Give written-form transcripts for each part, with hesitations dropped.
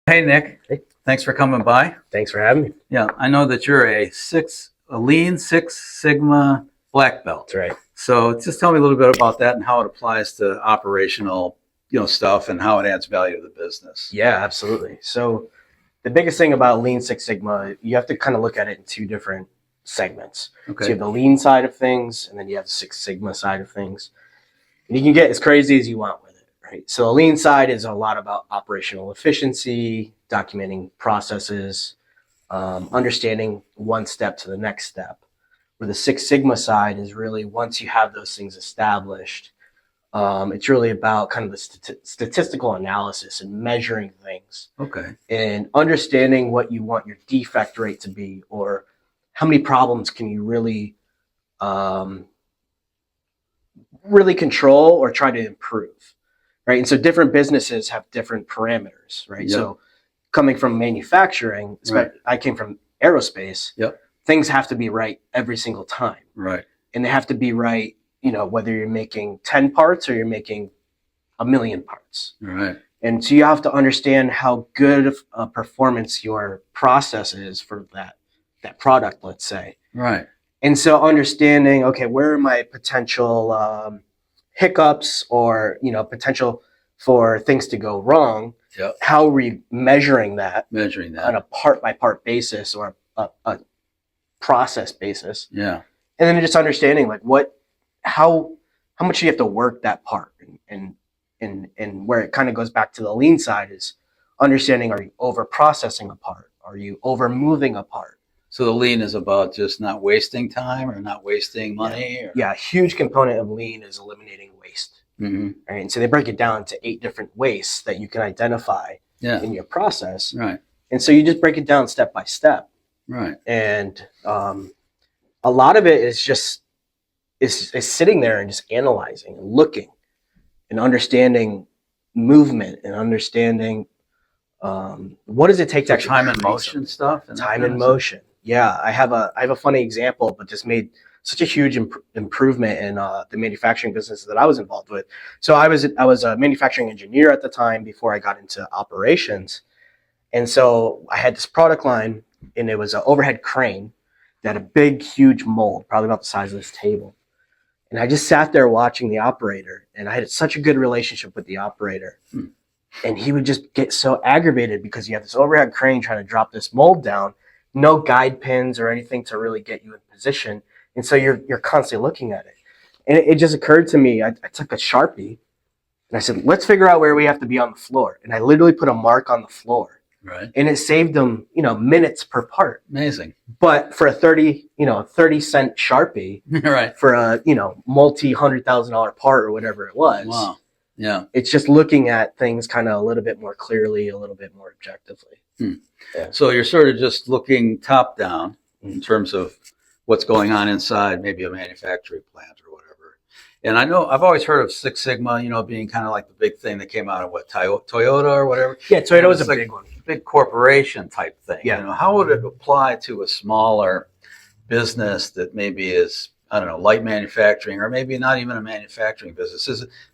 Hey, Nick. Hey, Thanks for coming by. thanks for having me. Yeah, I know that you're a Lean Six Sigma black belt. That's right. So just tell me a little bit about that and how it applies to operational, stuff and how it adds value to the business. Yeah, absolutely. So the biggest thing about Lean Six Sigma, you have to kind of look at it in two different segments. So you Okay. have the Lean side of things, and then you have the Six Sigma side of things. And you can get as crazy as you want with it, right? So the Lean side is a lot about operational efficiency, documenting processes, understanding one step to the next step. Where the Six Sigma side is really once you have those things established, it's really about kind of the statistical analysis and measuring things Okay. and understanding what you want your defect rate to be, or how many problems can you um, really control or try to improve, right? And so different businesses have different parameters, right? Yep. So coming from manufacturing, Right. I came from aerospace. Yep. Things have to be right every single time, Right. and they have to be right. Whether you're making 10 parts or you're making a million parts. Right. And so you have to understand how good of a performance your process is for that product, let's say. Right. And so understanding, okay, where are my potential hiccups or potential for things to go wrong? Yep. How are we measuring that Measuring that. on a part by part basis or a process basis? Yeah. And then just understanding like how much you have to work that part, and where it kind of goes back to the lean side is understanding, are you over processing a part? Are you over moving a part? So the lean is about just not wasting time or not wasting money. Yeah, a huge component of lean is eliminating waste. Mm-hmm. Right? And so they break it down into 8 different wastes that you can identify in your process. Right. And so you just break it down step by step. Right. And a lot of it is just is sitting there and just analyzing and looking and understanding movement and understanding what does it take to actually time and create motion something. stuff. And Time and motion. Yeah, I have a funny example, but this made such a huge improvement in the manufacturing business that I was involved with. So I was a manufacturing engineer at the time before I got into operations, and so I had this product line, and it was an overhead crane that had a big, huge mold, probably about the size of this table. And I just sat there watching the operator, and I had such a good relationship with the operator. And he would just get so aggravated because you have this overhead crane trying to drop this mold down, no guide pins or anything to really get you in position. And so you're constantly looking at it. And it just occurred to me, I took a Sharpie and I said, let's figure out where we have to be on the floor. And I literally put a mark on the floor. Right. And it saved them, minutes per part. Amazing. But for a 30-cent Sharpie, right. for a, multi-$100,000 part or whatever it was. Wow. Yeah. It's just looking at things kind of a little bit more clearly, a little bit more objectively. Yeah. So you're sort of just looking top down in terms of what's going on inside maybe a manufacturing plant or whatever. And I know I've always heard of Six Sigma, being kind of like the big thing that came out of Toyota or whatever. Yeah, Toyota was a like big one. Big corporation type thing. Yeah. How would it apply to a smaller business that maybe is, I don't know, light manufacturing or maybe not even a manufacturing business?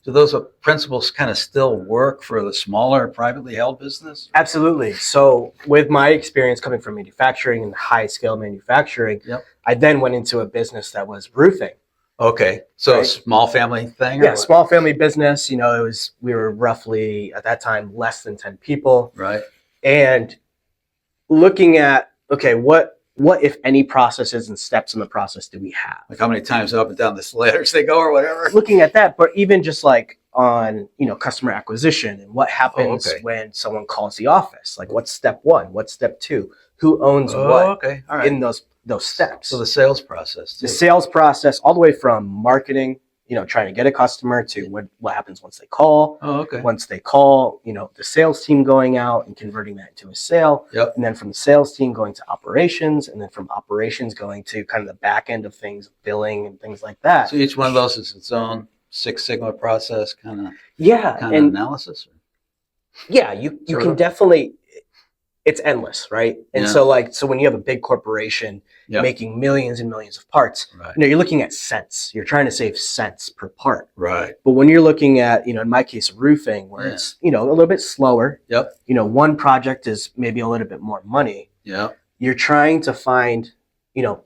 Do those principles kind of still work for the smaller privately held business? Absolutely. So with my experience coming from manufacturing and high scale manufacturing, Yep. I then went into a business that was roofing. Okay. So Right. a small family thing? Yeah, small family business. We were roughly at that time less than 10 people. Right. And looking at, okay, what if any processes and steps in the process do we have? Like how many times up and down the ladders they go or whatever? Looking at that, but even just like on, customer acquisition and what happens okay. when someone calls the office, like what's step 1, what's step 2, who owns what okay. All right. in those steps. So the sales process too. The sales process all the way from marketing, trying to get a customer to what happens once they call. Oh, okay. Once they call, the sales team going out and converting that into a sale. Yep. And then from the sales team going to operations, and then from operations going to kind of the back end of things, billing and things like that. So each one of those is its own Six Sigma process kind of and analysis? yeah, you can definitely, it's endless, right? And Yeah. so when you have a big corporation Yeah. making millions and millions of parts, Right. you're looking at cents. You're trying to save cents per part. Right. But when you're looking at, in my case, roofing, where it's, a little bit slower, Yep. One project is maybe a little bit more money. Yeah. You're trying to find,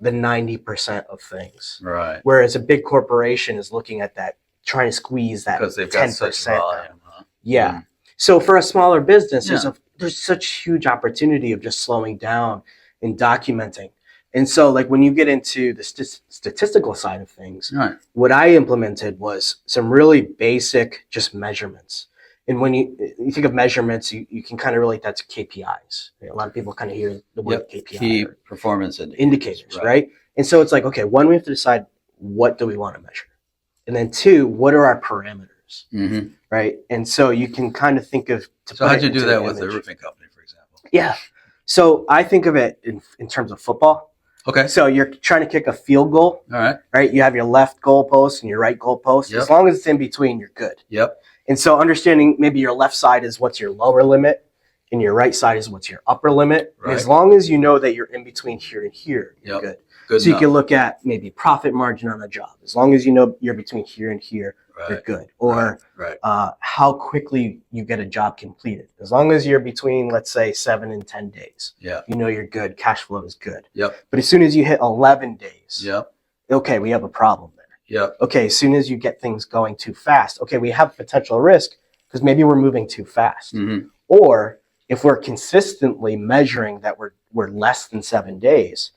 the 90% of things. Right. Whereas a big corporation is looking at that, trying to squeeze that Because they've got 10%. such volume. Huh? Yeah. So for a smaller business, Yeah. there's such huge opportunity of just slowing down and documenting. And so like when you get into the statistical side of things, Right. what I implemented was some really basic just measurements. And when you think of measurements, you can kind of relate that to KPIs. A lot of people kind of hear the word KPI. Key performance indicators, right? And so it's like, okay, one, we have to decide what do we want to measure? And then two, what are our parameters, right? And so you can kind of think of... So how'd you do that with the roofing company, for example? Yeah. So I think of it in terms of football. Okay. So you're trying to kick a field goal. All right. Right? You have your left goal post and your right goal post. Yep. As long as it's in between, you're good. Yep. And so understanding maybe your left side is what's your lower limit and your right side is what's your upper limit. Right. And as long as you know that you're in between here and here, you're good. Good so enough. You can look at maybe profit margin on a job. As long as you know you're between here and here, you're good. Or how quickly you get a job completed. As long as you're between, let's say, 7 and 10 days, you're good. Cash flow is good. Yep. But as soon as you hit 11 days, okay, we have a problem there. Yep. Okay, as soon as you get things going too fast, okay, we have potential risk because maybe we're moving too fast. Or if we're consistently measuring that we're less than 7 days,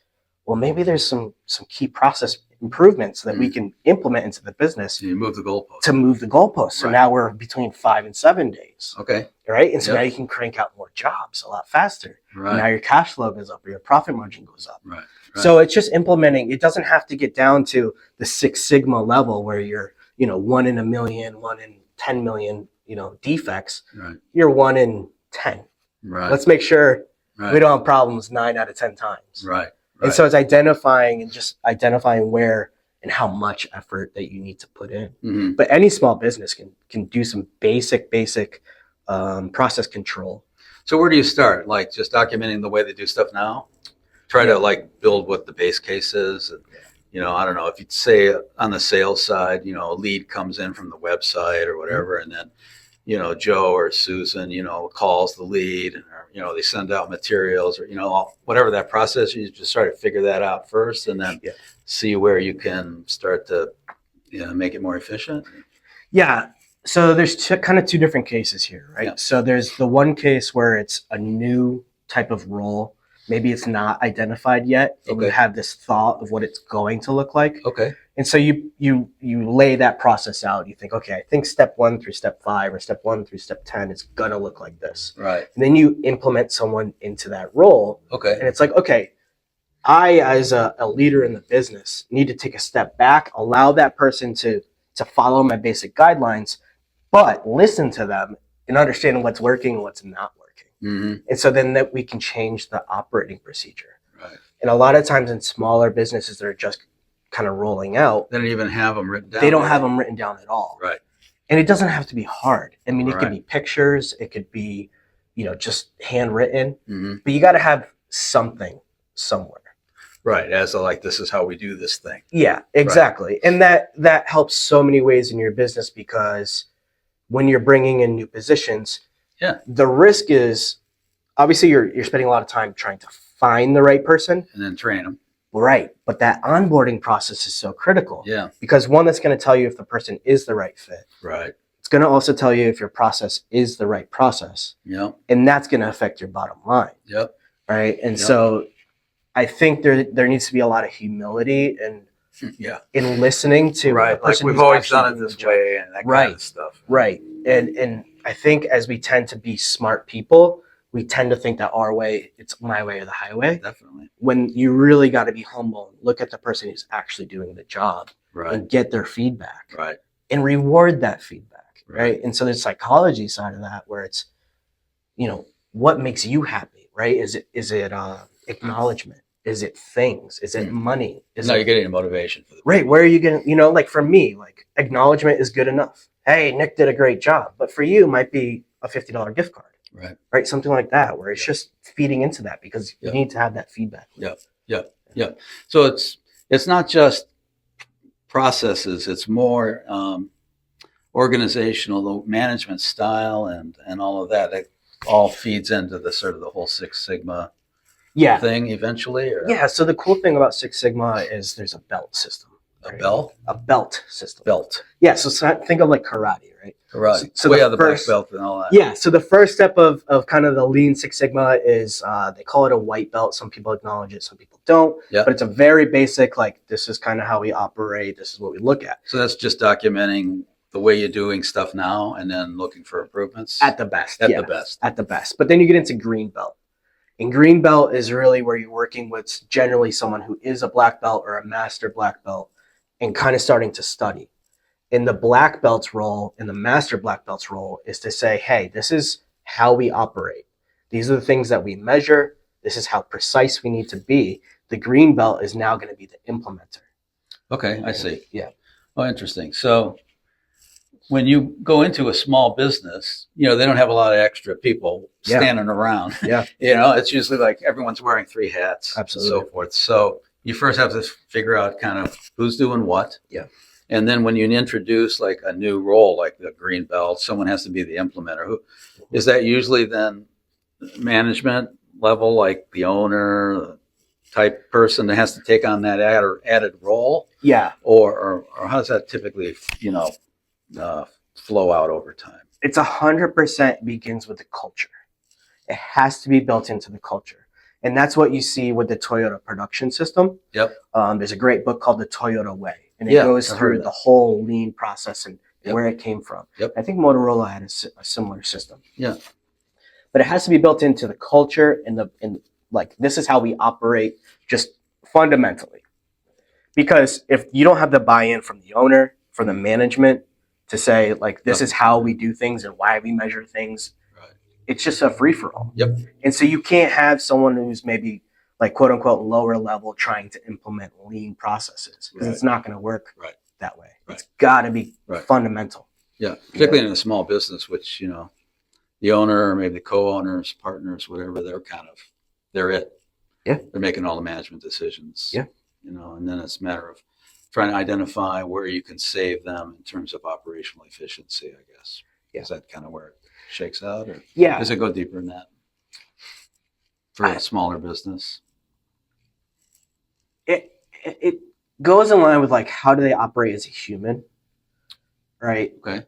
well, maybe there's some key process improvements that we can implement into the business. You move the goalpost. To move the goalpost. So now we're between 5 and 7 days. Okay. Right? And so now you can crank out more jobs a lot faster. Right. And now your cash flow goes up or your profit margin goes up. Right. So it's just implementing. It doesn't have to get down to the Six Sigma level where you're, 1 in a million, 1 in 10 million, defects. Right. You're 1 in 10. Right. Let's make sure we don't have problems 9 out of 10 times. Right. And so it's identifying where and how much effort that you need to put in. But any small business can do some basic process control. So where do you start? Like just documenting the way they do stuff now? Try to like build what the base case is. I don't know, if you'd say on the sales side, a lead comes in from the website or whatever, and then, Joe or Susan, calls the lead, or, they send out materials or, whatever that process, you just try to figure that out first and then see where you can start to, make it more efficient. Yeah. So there's kind of two different cases here, right? Yeah. So there's the one case where it's a new type of role. Maybe it's not identified yet, and you have this thought of what it's going to look like. Okay. And so you lay that process out. You think, okay, I think step 1 through step 5 or step 1 through step 10 is gonna look like this. Right. And then you implement someone into that role. Okay. And it's like, okay, I as a leader in the business need to take a step back, allow that person to follow my basic guidelines, but listen to them and understand what's working and what's not working. And so then that we can change the operating procedure. Right. And a lot of times in smaller businesses that are just kind of rolling out, they don't even have them written down. They don't have them written down at all. Right. And it doesn't have to be hard. I mean, it could be pictures, it could be, just handwritten, but you got to have something somewhere. Right. As like, this is how we do this thing. Yeah, exactly. Right. And that helps so many ways in your business because when you're bringing in new positions, the risk is obviously you're spending a lot of time trying to find the right person and then train them. Right. But that onboarding process is so critical. Yeah. Because one, that's going to tell you if the person is the right fit. Right. It's going to also tell you if your process is the right process. Yep. And that's going to affect your bottom line. Yep. Right. And so I think there needs to be a lot of humility and in listening to the person. Like we've always done it this way and that kind of stuff. Right. And I think as we tend to be smart people, we tend to think that our way, it's my way or the highway. Definitely. When you really got to be humble and look at the person who's actually doing the job and get their feedback. Right. And reward that feedback. Right. And so there's psychology side of that where it's, what makes you happy, right? Is it acknowledgement? Is it things? Is it money? You're getting a motivation for the right. Where are you getting, like for me, like acknowledgement is good enough. Hey, Nick did a great job. But for you, it might be a $50 gift card. right? Something like that, where it's Yeah. just feeding into that because you Yeah. need to have that feedback. Yeah. So it's not just processes; it's more organizational, the management style, and all of that. It all feeds into the sort of the whole Six Sigma Yeah. thing eventually, or Yeah. So the cool thing about Six Sigma is there's a belt system. a Right? belt. A belt system. Belt. Yeah. So think of like karate, right? Right. So We have the black belt and all that. yeah. So the first step of kind of the lean Six Sigma is they call it a white belt. Some people acknowledge it, some people don't. Yeah. But it's a very basic, like, this is kind of how we operate. This is what we look at. So that's just documenting the way you're doing stuff now and then looking for improvements. At the best. At yeah. the best. At the best. But then you get into green belt. And green belt is really where you're working with generally someone who is a black belt or a master black belt and kind of starting to study. In the black belt's role, in the master black belt's role, is to say, hey, this is how we operate. These are the things that we measure. This is how precise we need to be. The green belt is now going to be the implementer. Okay, I see. Yeah. Oh, interesting. So when you go into a small business, they don't have a lot of extra people standing around. Yeah. It's usually like everyone's wearing 3 hats. Absolutely. And so forth. So you first have to figure out kind of who's doing what. Yeah. And then when you introduce like a new role, like the green belt, someone has to be the implementer. Who is that usually then management level, like the owner type person that has to take on that added role? Yeah. Or how does that typically, flow out over time? It's 100% begins with the culture. It has to be built into the culture. And that's what you see with the Toyota production system. Yep. There's a great book called The Toyota Way. And it Yeah, goes I've heard through of the that. whole lean process and Yep. where it came from. Yep. I think Motorola had a similar system. Yeah. But it has to be built into the culture and this is how we operate just fundamentally. Because if you don't have the buy-in from the owner, from the management to say, like, this is how we do things and why we measure things, Right. it's just a free-for-all. Yep. And so you can't have someone who's maybe like quote unquote lower level trying to implement lean processes because it's not going to work that way. Right. It's got to be Right. fundamental. Yeah. Particularly in a small business, which, the owner or maybe the co-owners, partners, whatever, they're it. Yeah. They're making all the management decisions. Yeah. And then it's a matter of trying to identify where you can save them in terms of operational efficiency, I guess. Yeah. Is that kind of where it shakes out? Or Yeah. does it go deeper than that for a smaller business? It goes in line with like how do they operate as a human, right? Okay.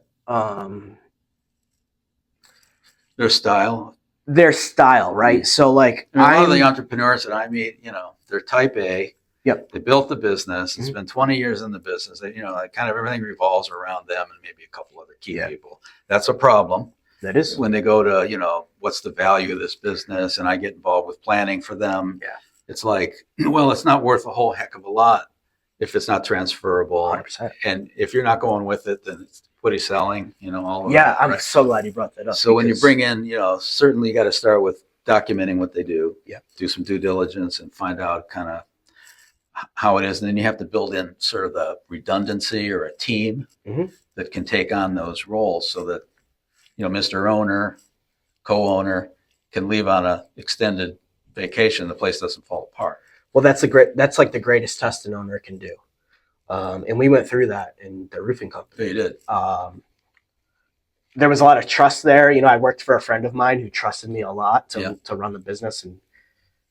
Their style, right? So like a lot of the entrepreneurs that I meet, they're type A. Yep. They built the business. It's been 20 years in the business. They, kind of everything revolves around them and maybe a couple other key people. That's a problem. That is when they go to, what's the value of this business, and I get involved with planning for them. Yeah. It's like, well, it's not worth a whole heck of a lot if it's not transferable. 100%. And if you're not going with it, then it's what he's selling, all of Yeah, that, I'm so glad you brought that up. So when you bring in, certainly you got to start with documenting what they do. Yeah. Do some due diligence and find out kind of how it is. And then you have to build in sort of the redundancy or a team that can take on those roles so that, Mr. Owner, co-owner can leave on a extended vacation. The place doesn't fall apart. Well, that's like the greatest test an owner can do. And we went through that in the roofing company. You did. There was a lot of trust there. I worked for a friend of mine who trusted me a lot to run the business, and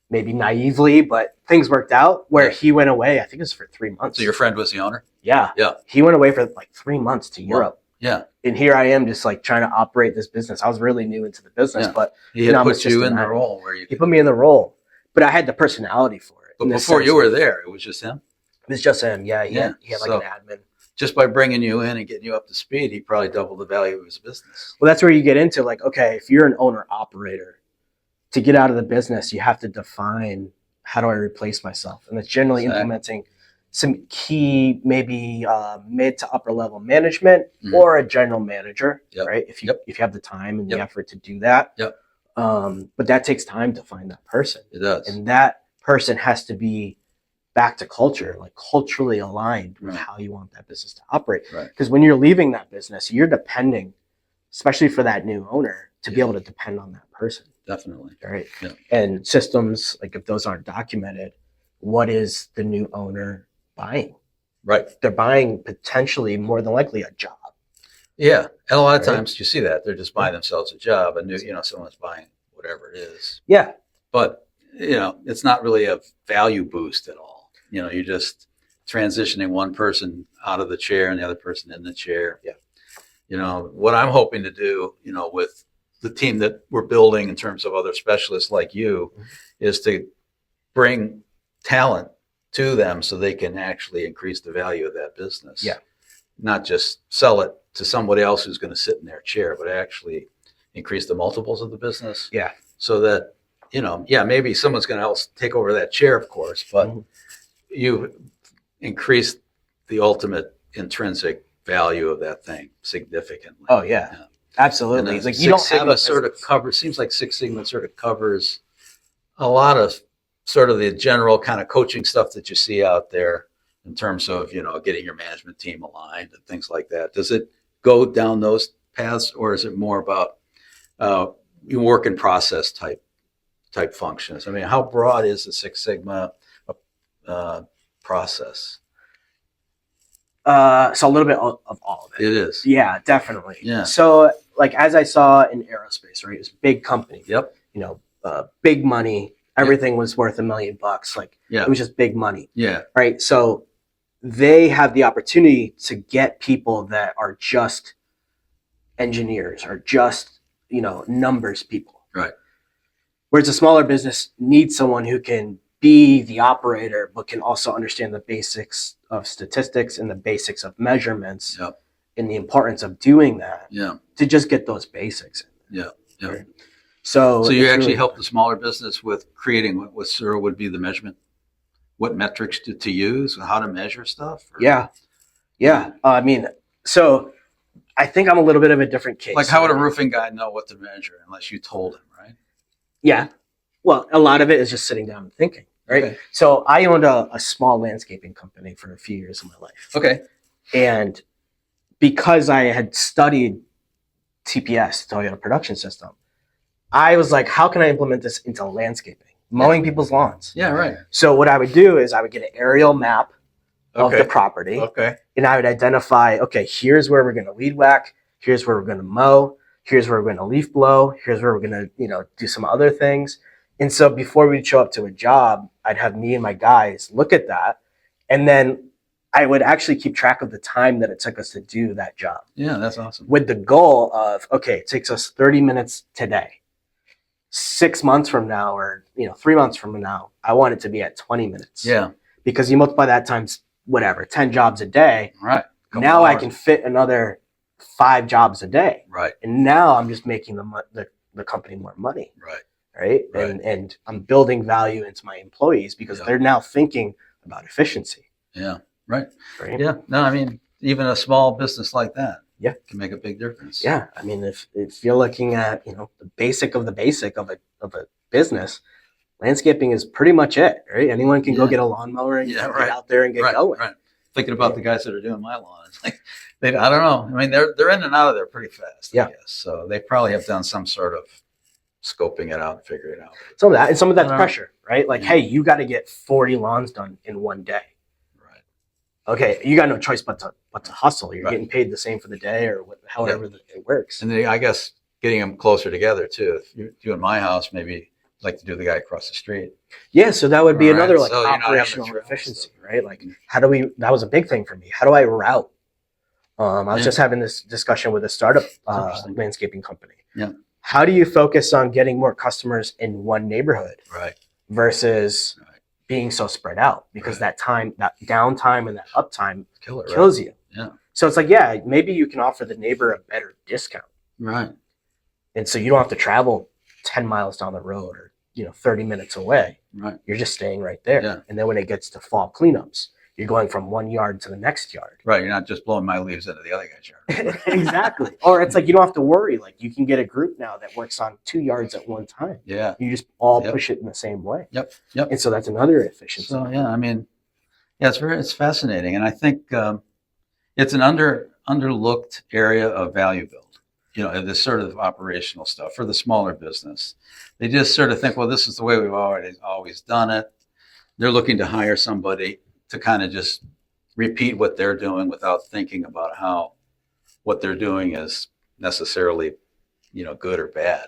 maybe naively, but things worked out where he went away. I think it was for 3 months. So your friend was the owner? Yeah. Yeah. He went away for like 3 months to Europe. Yeah. And here I am just like trying to operate this business. I was really new into the business, but he had put you in the role where he put me in the role, but I had the personality for it. But before you were there, it was just him? It was just him. Yeah. He had like an admin. Just by bringing you in and getting you up to speed, he probably doubled the value of his business. Well, that's where you get into like, okay, if you're an owner operator, to get out of the business, you have to define, how do I replace myself? And it's generally implementing some key, maybe mid to upper level management or a general manager, right? If you have the time and the effort to do that. But that takes time to find that person. It does. And that person has to be back to culture, like culturally aligned with how you want that business to operate. Right. Because when you're leaving that business, you're depending, especially for that new owner, to be able to depend on that person. Definitely. Right. Yeah. And systems, like if those aren't documented, what is the new owner buying? Right. They're buying potentially more than likely a job. Yeah. And a lot of Right. times you see that they're just buying themselves a job, a new, someone's buying whatever it is. Yeah. But, it's not really a value boost at all. You're just transitioning one person out of the chair and the other person in the chair. Yeah. What I'm hoping to do, with the team that we're building in terms of other specialists like you, is to bring talent to them so they can actually increase the value of that business. Yeah. Not just sell it to somebody else who's going to sit in their chair, but actually increase the multiples of the business. Yeah. So that, maybe someone's going to else take over that chair, of course, but you increase the ultimate intrinsic value of that thing significantly. Oh yeah. Absolutely. It's like you don't have a sort of cover. Seems like Six Sigma sort of covers a lot of sort of the general kind of coaching stuff that you see out there in terms of getting your management team aligned and things like that. Does it go down those paths, or is it more about your work in process type functions? I mean, how broad is the Six Sigma process? So a little bit of all of it. It is. Yeah, definitely. Yeah. So like as I saw in aerospace, right, it was a big company. Yep. Big money. Everything was worth $1 million. Like Yeah. it was just big money. Yeah. Right. So they have the opportunity to get people that are just engineers or just, numbers people. Right. Whereas a smaller business needs someone who can be the operator, but can also understand the basics of statistics and the basics of measurements. Yep. And the importance of doing that. Yeah. To just get those basics in. Yeah. Yeah. Right? So you actually really help the smaller business with creating what sort of would be the measurement, what metrics to use, how to measure stuff? Or? Yeah. Yeah. So I think I'm a little bit of a different case. Like how would a roofing guy know what to measure unless you told him, right? Yeah. Well, a lot of it is just sitting down and thinking, right? Okay. So I owned a small landscaping company for a few years of my life. Okay. And because I had studied TPS, Toyota Production System, I was like, how can I implement this into landscaping? Mowing people's lawns. Yeah, right. So what I would do is I would get an aerial map of the property. Okay. And I would identify, okay, here's where we're going to weed whack. Here's where we're going to mow. Here's where we're going to leaf blow. Here's where we're going to, do some other things. And so before we'd show up to a job, I'd have me and my guys look at that. And then I would actually keep track of the time that it took us to do that job. Yeah, that's awesome. With the goal of, okay, it takes us 30 minutes today. 6 months from now, or 3 months from now, I want it to be at 20 minutes. Yeah. Because you multiply that times whatever, 10 jobs a day. Right. Now I can fit another 5 jobs a day. Right. And now I'm just making the company more money. Right. Right. Right. And I'm building value into my employees because they're now thinking about efficiency. Yeah. Right. Right. Yeah. No, I mean, even a small business like that. Yeah. Can make a big difference. Yeah. I mean, if you're looking at, the basic of the basic of a business, landscaping is pretty much it, right? Anyone can go get a lawnmower and get out there and get going. Right. Thinking about the guys that are doing my lawn, it's like I don't know. I mean, they're in and out of there pretty fast. I guess. So they probably have done some sort of scoping it out and figure it out. Some of that, and some of that's pressure, right? Like, hey, you got to get 40 lawns done in one day. Right. Okay, you got no choice but to hustle. You're getting paid the same for the day, or however it works. And then I guess getting them closer together too. If you're doing my house, maybe like to do the guy across the street. Yeah, so that would be another so operational efficiency, right? Like, that was a big thing for me. How do I route? I was just having this discussion with a startup landscaping company. Yeah. How do you focus on getting more customers in one neighborhood versus being so spread out? Because that downtime and that uptime kills you. Yeah. So it's like, maybe you can offer the neighbor a better discount. Right. And so you don't have to travel 10 miles down the road or 30 minutes away. Right. You're just staying right there. Yeah. And then when it gets to fall cleanups, you're going from one yard to the next yard. Right. You're not just blowing my leaves into the other guy's yard. Exactly. Or it's like you don't have to worry. Like you can get a group now that works on 2 yards at one time. Yeah. You just all push it in the same way. Yep. And so that's another efficiency. So I mean, it's fascinating, and I think it's an underlooked area of value build. this sort of operational stuff for the smaller business. They just sort of think, well, this is the way we've always done it. They're looking to hire somebody to kind of just repeat what they're doing without thinking about how what they're doing is necessarily, good or bad.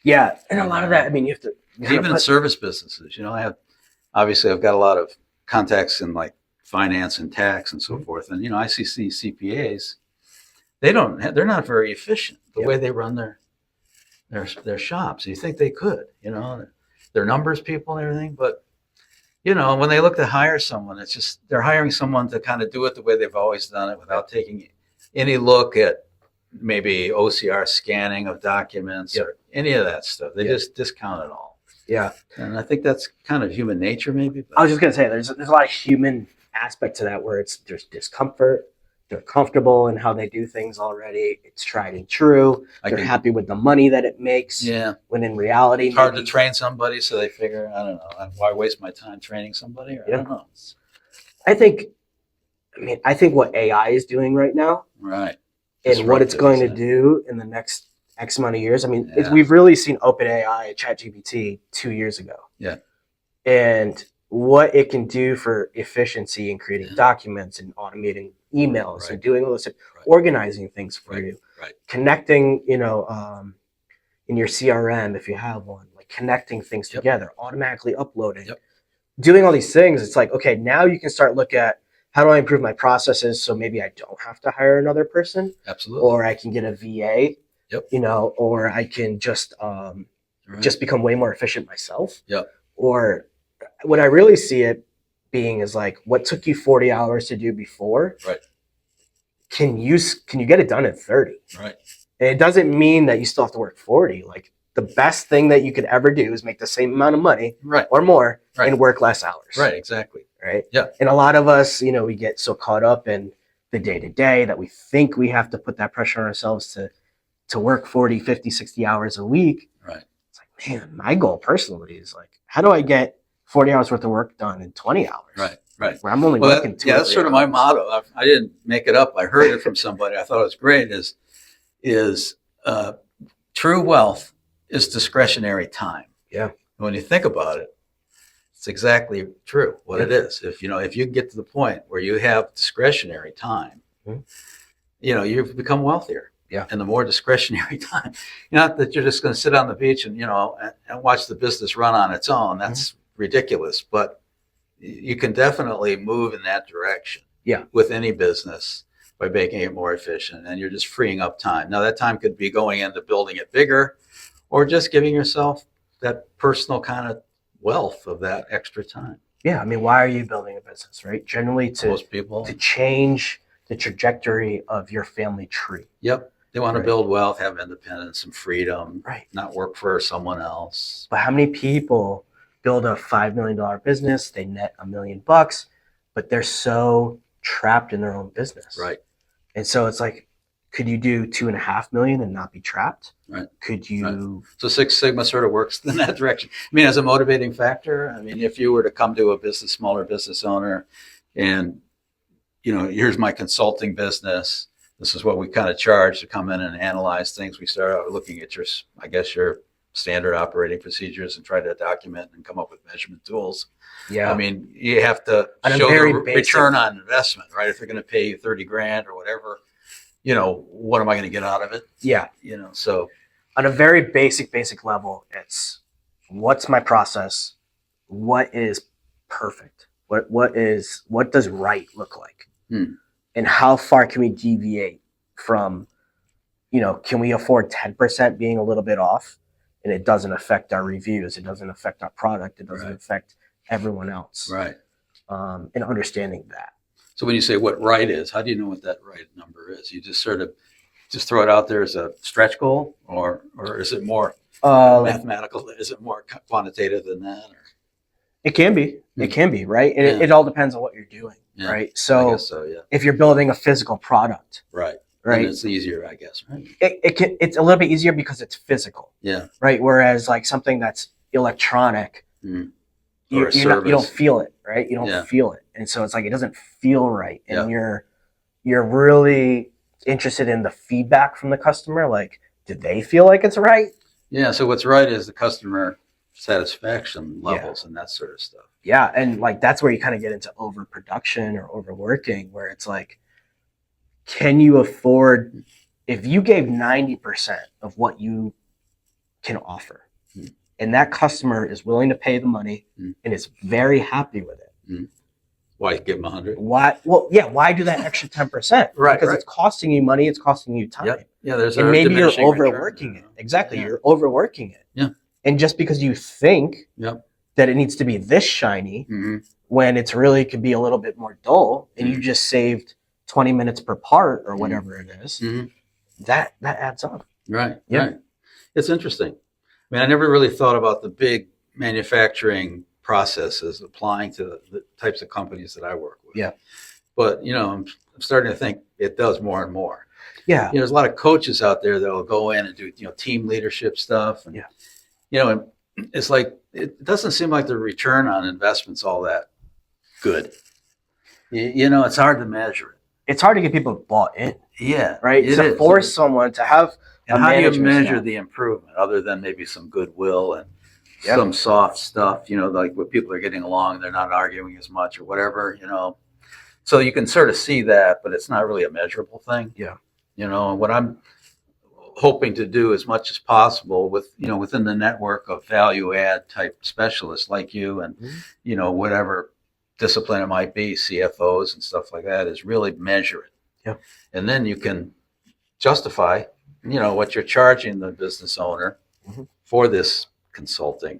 Yeah, and a lot of that, I mean, you have to even in service businesses. I've got a lot of contacts in like finance and tax and so forth, and I see CPAs. They're not very efficient the way they run their shops. You think they could, they're numbers people and everything, but when they look to hire someone, it's just they're hiring someone to kind of do it the way they've always done it without taking any look at maybe OCR scanning of documents or any of that stuff. They just discount it all. Yeah. And I think that's kind of human nature, maybe. I was just going to say, there's a lot of human aspect to that where there's discomfort. They're comfortable in how they do things already. It's tried and true. They're happy with the money that it makes. Yeah. When in reality, it's hard to train somebody, so they figure, I don't know, why waste my time training somebody? I don't know. I think what AI is doing right now, right, and what it's going to do in the next X amount of years. I mean, we've really seen OpenAI, ChatGPT 2 years ago. Yeah. And what it can do for efficiency in creating documents and automating emails and doing all this, organizing things for you, connecting, in your CRM, if you have one, like connecting things together, automatically uploading, doing all these things. It's like, okay, now you can start look at how do I improve my processes so maybe I don't have to hire another person. Absolutely. Or I can get a VA, or I can just become way more efficient myself. Yep. Or what I really see it being is like what took you 40 hours to do before. Right. Can you get it done in 30? Right. And it doesn't mean that you still have to work 40. Like the best thing that you could ever do is make the same amount of money or more and work less hours. Right. Exactly. Right. Yeah. And a lot of us, we get so caught up in the day to day that we think we have to put that pressure on ourselves to work 40, 50, 60 hours a week. Right. It's like, man, my goal personally is like, how do I get 40 hours worth of work done in 20 hours? Right. Right. Where I'm only working 2 that's sort of my motto. I didn't make it up. I heard it from somebody. I thought it was great. Is true wealth is discretionary time. Yeah. When you think about it, it's exactly true what it is. If you get to the point where you have discretionary time, you've become wealthier. Yeah. And the more discretionary time, not that you're just going to sit on the beach and watch the business run on its own. That's ridiculous. But you can definitely move in that direction. Yeah. With any business by making it more efficient, and you're just freeing up time. Now that time could be going into building it bigger, or just giving yourself that personal kind of wealth of that extra time. Yeah. I mean, why are you building a business, right? Generally Most people to change the trajectory of your family tree. Yep. They want to build wealth, have independence and freedom, not work for someone else. But how many people build a $5 million business, they net $1 million, but they're so trapped in their own business. Right. And so it's like, could you do 2.5 million and not be trapped? Right. Could you? Right. So Six Sigma sort of works in that direction. I mean, as a motivating factor, if you were to come to a smaller business owner and, here's my consulting business. This is what we kind of charge to come in and analyze things. We start out looking at your standard operating procedures and try to document and come up with measurement tools. Yeah. You have to show the return on investment, right? If they're going to pay you 30 grand or whatever, what am I going to get out of it? Yeah. So on a very basic level, it's what's my process? What is perfect? What does right look like? And how far can we deviate from, can we afford 10% being a little bit off and it doesn't affect our reviews, it doesn't affect our product, it doesn't affect everyone else. Right. And understanding that. So when you say what right is, how do you know what that right number is? You just sort of throw it out there as a stretch goal, or is it more mathematical? Is it more quantitative than that? Or? It can be. It can be, right? And it all depends on what you're doing, right? So, if you're building a physical product, right, then it's easier, I guess, right? It's a little bit easier because it's physical, right? Whereas like something that's electronic, you don't feel it, right? You don't feel it, and so it's like it doesn't feel right, and you're really interested in the feedback from the customer. Like, do they feel like it's right? Yeah. So what's right is the customer satisfaction levels and that sort of stuff. Yeah, and like that's where you kind of get into overproduction or overworking, where it's like, can you afford, if you gave 90% of what you can offer, and that customer is willing to pay the money and is very happy with it, why give them 100? Why? Well, yeah. Why do that extra 10%? Right, Because it's costing you money. It's costing you time. Yeah, there's and a maybe you're diminishing return. overworking it. Exactly, you're overworking it. Yeah. And just because you think that it needs to be this shiny, when it's really could be a little bit more dull, and you just saved 20 minutes per part or whatever it is, that adds up. Right. It's interesting. I mean, I never really thought about the big manufacturing processes applying to the types of companies that I work with. Yeah. But, I'm starting to think it does more and more. Yeah. There's a lot of coaches out there that will go in and do, team leadership stuff. And, and it's like, it doesn't seem like the return on investment's all that good. It's hard to measure it. It's hard to get people bought in. Yeah. Right. To force someone to have. And how do you measure the improvement other than maybe some goodwill and some soft stuff, like when people are getting along, they're not arguing as much or whatever, So you can sort of see that, but it's not really a measurable thing. Yeah. What I'm hoping to do as much as possible with, within the network of value add type specialists like you and, whatever discipline it might be, CFOs and stuff like that, is really measure it. Yeah. And then you can justify, what you're charging the business owner for this consulting.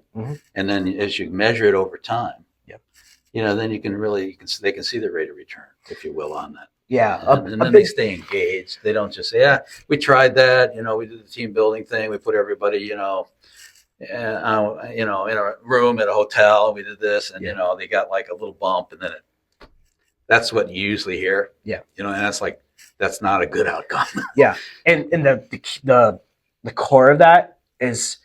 And then as you measure it over time, then you can really, they can see the rate of return, if you will, on that. Yeah. And then they stay engaged. They don't just say, we tried that, we did the team building thing. We put everybody, in a room at a hotel, and we did this, and, they got like a little bump, and then that's what you usually hear. Yeah. And that's not a good outcome. Yeah. And the core of that is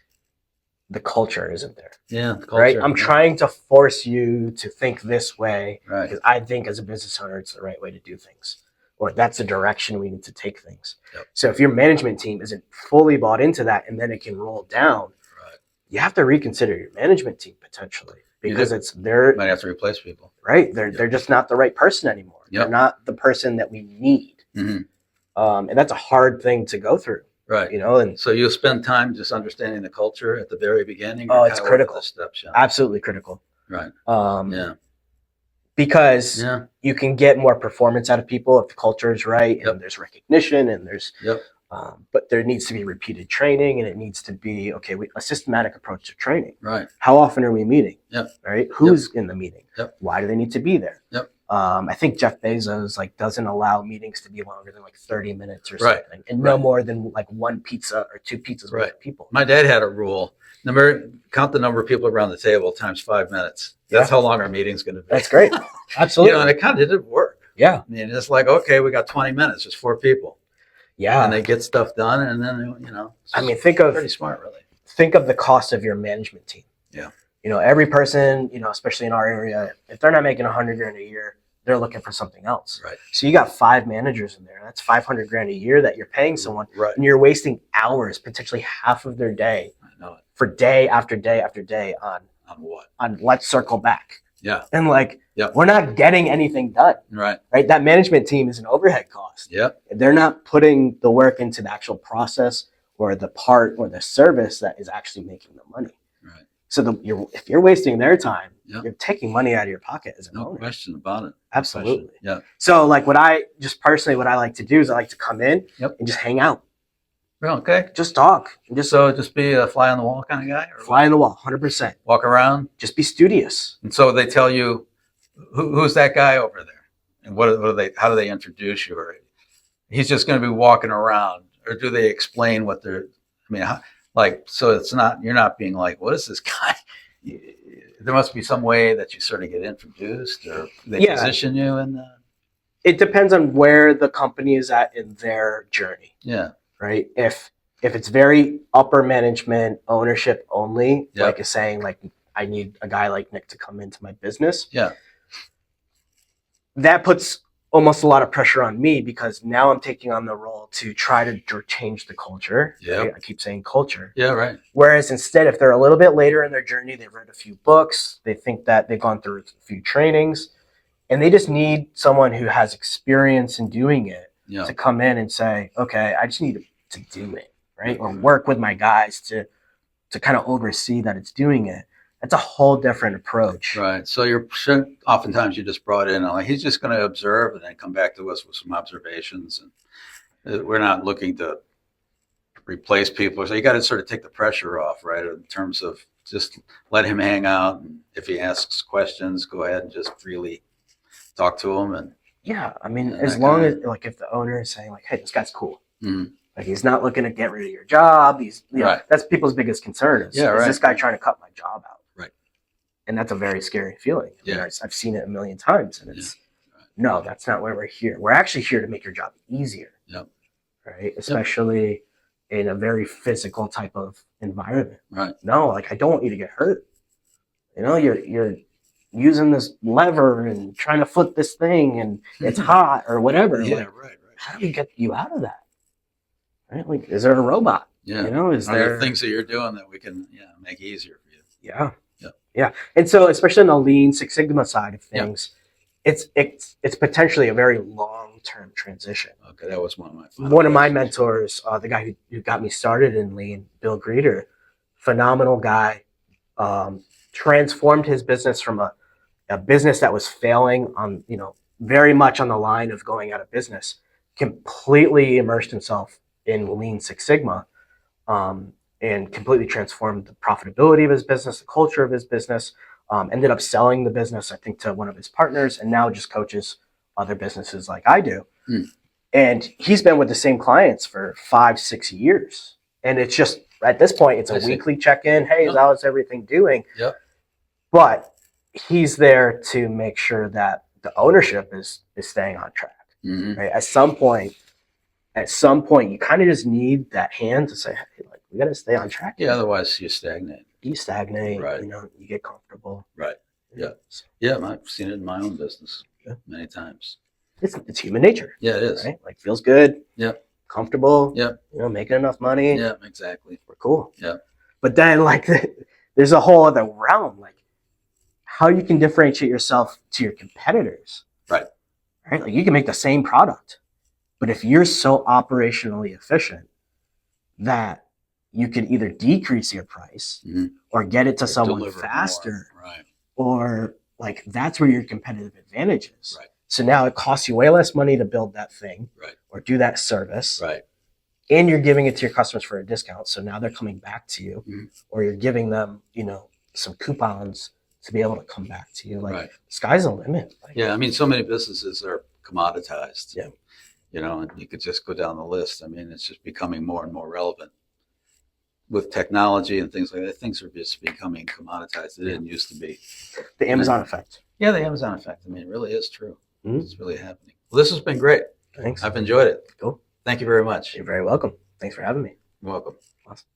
the culture isn't there. Yeah. The culture, right. I'm trying to force you to think this way because I think as a business owner, it's the right way to do things, or that's the direction we need to take things. Yep. So if your management team isn't fully bought into that, and then it can roll down, you have to reconsider your management team potentially, because you might have to replace people. Right. They're just not the right person anymore. They're not the person that we need. And that's a hard thing to go through. Right. And so you'll spend time just understanding the culture at the very beginning. Oh, it's critical. Steps, Absolutely critical. Right. Because you can get more performance out of people if the culture is right, and there's recognition, and there's but there needs to be repeated training, and it needs to be a systematic approach to training. Right. How often are we meeting? Right. Who's in the meeting? Why do they need to be there? I think Jeff Bezos doesn't allow meetings to be longer than 30 minutes or something, and no more than one pizza or two pizzas with people. My dad had a rule: count the number of people around the table times 5 minutes. That's how long our meeting's going to be. That's great. Absolutely. And it kind of did work. Yeah. I mean, it's like, okay, we got 20 minutes, just 4 people. Yeah. And they get stuff done, and then think of pretty smart, really. Think of the cost of your management team. Yeah. Every person, especially in our area, if they're not making $100,000 a year, they're looking for something else. Right. So you got 5 managers in there. That's $500,000 a year that you're paying someone, and you're wasting hours, potentially half of their day, for day after day after day on what? On let's circle back. Yeah. And we're not getting anything done. Right. Right. That management team is an overhead cost. Yeah. They're not putting the work into the actual process or the part or the service that is actually making the money. Right. So if you're wasting their time, you're taking money out of your pocket as an owner. No question about it. Absolutely. Yeah. So what I like to do is I like to come in and just hang out. Okay. Just talk. Just be a fly on the wall kind of guy? Fly on the wall, 100%. Walk around? Just be studious. And so they tell you, who's that guy over there? And how do they introduce you? Or he's just going to be walking around? Or do they explain what they're, so it's not, you're not being like, what is this guy? There must be some way that you sort of get introduced, or they position you in the... It depends on where the company is at in their journey. Yeah. Right. If it's very upper management ownership only, is saying I need a guy like Nick to come into my business. Yeah. That puts almost a lot of pressure on me because now I'm taking on the role to try to change the culture. Yeah. Right? I keep saying culture. Yeah, right. Whereas instead, if they're a little bit later in their journey, they've read a few books, they think that they've gone through a few trainings, and they just need someone who has experience in doing it Yeah. to come in and say, okay, I just need to do it, right? Or work with my guys to kind of oversee that it's doing it. That's a whole different approach. Right. So oftentimes you just brought in, like, he's just going to observe and then come back to us with some observations. And we're not looking to replace people. So you got to sort of take the pressure off, right? In terms of just let him hang out. And if he asks questions, go ahead and just freely talk to him. And yeah, I mean, and as that long kind as like if the owner is saying like, hey, this guy's cool. Mhm. Like he's not looking to get rid of your job. He's Right. That's people's biggest concern is, Yeah, is right. this guy trying to cut my job out? Right. And that's a very scary feeling. I mean, Yeah. I've seen it a million times, and it's no, that's not why we're here. We're actually here to make your job easier. Yep. Right. Especially in a very physical type of environment. Right. No, like I don't want you to get hurt. You know, you're using this lever and trying to flip this thing, and it's hot or whatever. Yeah. Like, Right. how do we get you out of that? Right? Like, is there a robot? Yeah. You know, is Are there there things that you're doing that we can make easier for you? Yeah. Yeah. Yeah. And so especially on the Lean Six Sigma side of things, it's potentially a very long-term transition. Okay. That was one of my questions. Mentors, the guy who got me started in Lean, Bill Greeter, phenomenal guy, transformed his business from a business that was failing on, very much on the line of going out of business, completely immersed himself in Lean Six Sigma, and completely transformed the profitability of his business, the culture of his business, ended up selling the business, I think, to one of his partners, and now just coaches other businesses like I do. And he's been with the same clients for 5-6 years. And it's just, at this point, it's a weekly check-in. Hey, how's everything doing? Yep. But he's there to make sure that the ownership is staying on track. Mm-hmm. Right? At some point, you kind of just need that hand to say, hey, like, we got to stay on track. Yeah, otherwise you stagnate. You stagnate, Right. You get comfortable. Right. Yeah. So Yeah, I've seen it in my own business many times. it's human nature. Yeah, it is. Right? Like, feels good. Yeah. Comfortable. Yeah. Making enough money. Yeah, exactly. We're cool. Yeah. But then, like, there's a whole other realm, like how you can differentiate yourself to your competitors. Right. Right? Like, you can make the same product, but if you're so operationally efficient that you could either decrease your price or get it to someone deliver faster, more. Right. or like that's where your competitive advantage is. Right. So now it costs you way less money to build that thing, Right. or do that service, Right. and you're giving it to your customers for a discount. So now they're coming back to you, or you're giving them, some coupons to be able to come back to you. Like, Right. sky's the limit. Like, Yeah, I mean, so many businesses are commoditized. Yeah. And you could just go down the list. I mean, it's just becoming more and more relevant with technology and things like that. Things are just becoming commoditized. They didn't used to be. the Amazon effect. Yeah, the Amazon effect. I mean, it really is true. Mhm. It's really happening. Well, this has been great. Thanks. I've enjoyed it. Cool. Thank you very much. You're very welcome. Thanks for having me. You're welcome. Awesome.